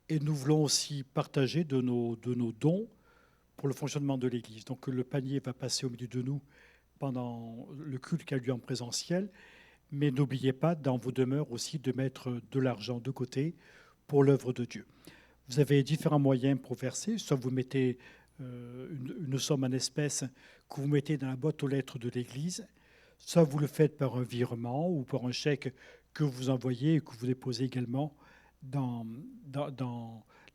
et nous voulons aussi partager de nos dons pour le fonctionnement de l'Église. Donc le panier va passer au milieu de nous pendant le culte qui a lieu en présentiel, mais n'oubliez pas dans vos demeures aussi de mettre de l'argent de côté pour l'œuvre de Dieu. Vous avez différents moyens pour verser, soit vous mettez une somme en espèces que vous mettez dans la boîte aux lettres de l'Église, soit vous le faites par un virement ou par un chèque que vous envoyez et que vous déposez également dans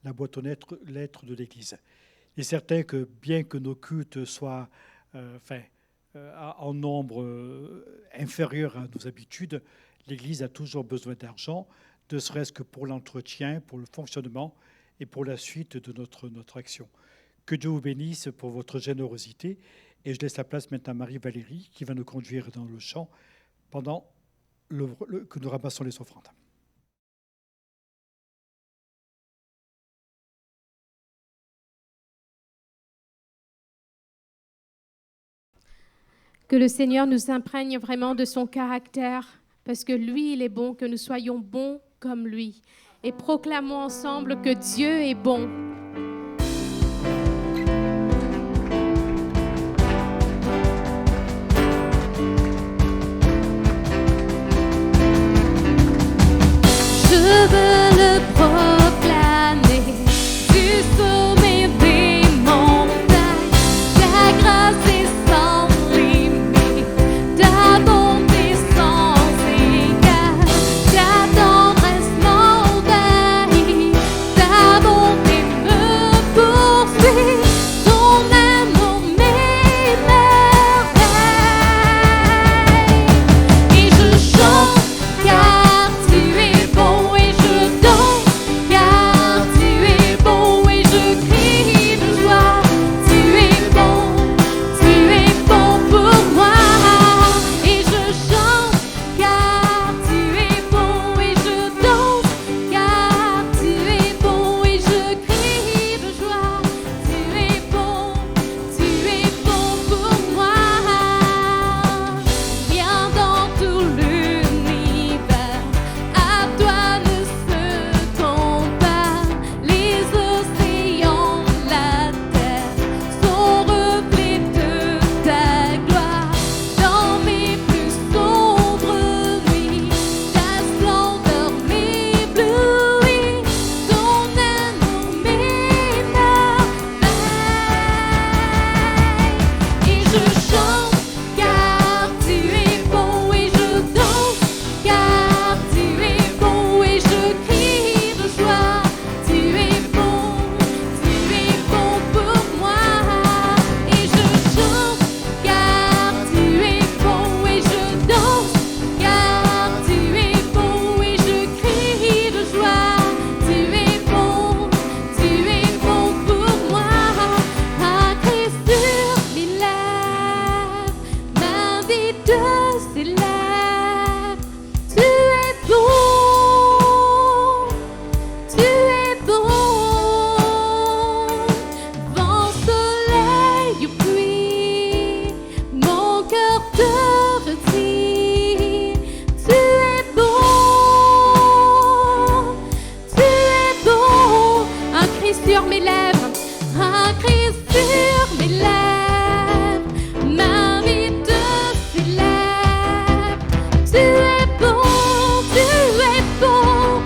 la boîte aux lettres de l'Église. Il est certain que bien que nos cultes soient en nombre inférieur à nos habitudes, l'Église a toujours besoin d'argent, ne serait-ce que pour l'entretien, pour le fonctionnement et pour la suite de notre action. Que Dieu vous bénisse pour votre générosité. Et je laisse la place maintenant à Marie-Valérie qui va nous conduire dans le chant pendant que nous ramassons les offrandes. Que le Seigneur nous imprègne vraiment de son caractère, parce que lui, il est bon, que nous soyons bons comme lui. Et proclamons ensemble que Dieu est bon. Je veux le proclamer du sommet des montagnes. Ta grâce est sans limite, ta bonté sans égale, ta tendresse m'envahit, ta bonté me poursuit, ton amour m'émerveille. Et je chante car tu es bon, et je danse car tu es bon, et je crie de joie. Tu es bon pour moi. Et je chante car tu es bon, et je danse car tu es bon, et je crie de joie. Tu es bon pour moi. Viens dans tout l'univers, à toi ne se compte pas. Les océans, la terre sont reflets de ta gloire. Dans mes plus sombres nuits, ta splendeur m'éblouit, ton amour m'émerveille. Et je chante car tu es bon, et je danse car tu es bon, et je crie de joie. Tu es bon pour moi. Et je chante car tu es bon, et je danse car tu es bon, et je crie de joie. Tu es bon pour moi. Un cri sur mes lèvres, ma vie te célèbre. Tu es bon, vent, soleil ou pluie, mon cœur te retire. Tu es bon, un cri sur mes lèvres, un cri sur mes lèvres, ma vie te célèbre. Tu es bon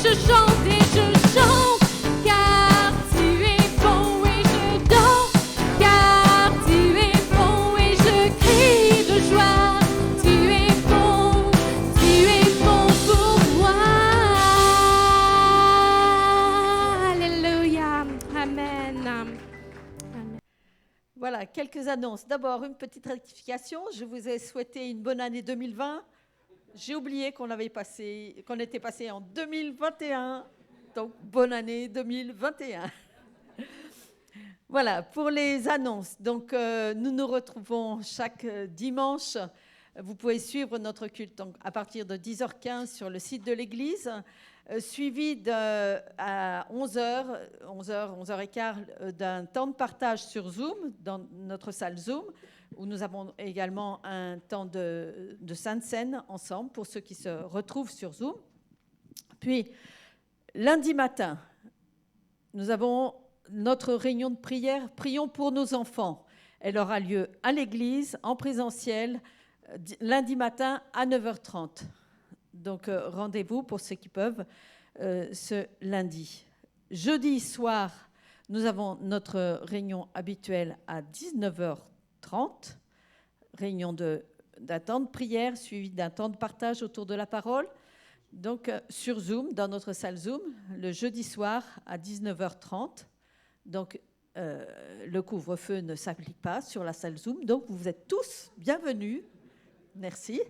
je chante et je chante, car tu es bon et je danse, car tu es bon et je crie de joie. Tu es bon pour moi. Alléluia, amen. Amen. Voilà, quelques annonces. D'abord, une petite rectification. Je vous ai souhaité une bonne année 2020. J'ai oublié qu'on était passé en 2021. Donc, bonne année 2021. Voilà, pour les annonces. Donc, nous nous retrouvons chaque dimanche. Vous pouvez suivre notre culte donc, à partir de 10h15 sur le site de l'église, suivi à 11h15 d'un temps de partage sur Zoom, dans notre salle Zoom, où nous avons également un temps de Sainte Seine ensemble pour ceux qui se retrouvent sur Zoom. Puis, lundi matin, nous avons notre réunion de prière « Prions pour nos enfants ». Elle aura lieu à l'église, en présentiel, lundi matin à 9h30. Donc, rendez-vous pour ceux qui peuvent ce lundi. Jeudi soir, nous avons notre réunion habituelle à 19h30, réunion d'un temps de prière suivi d'un temps de partage autour de la parole. Donc, sur Zoom, dans notre salle Zoom, le jeudi soir à 19h30. Donc, le couvre-feu ne s'applique pas sur la salle Zoom. Donc, vous êtes tous bienvenus. Merci.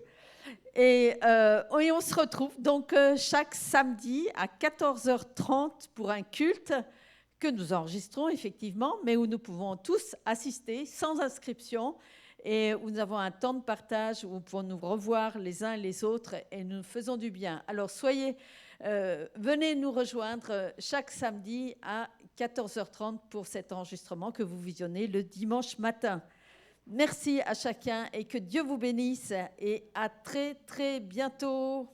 Et on se retrouve donc chaque samedi à 14h30 pour un culte que nous enregistrons effectivement, mais où nous pouvons tous assister sans inscription et où nous avons un temps de partage où nous pouvons nous revoir les uns et les autres et nous faisons du bien. Alors venez nous rejoindre chaque samedi à 14h30 pour cet enregistrement que vous visionnez le dimanche matin. Merci à chacun et que Dieu vous bénisse et à très très bientôt.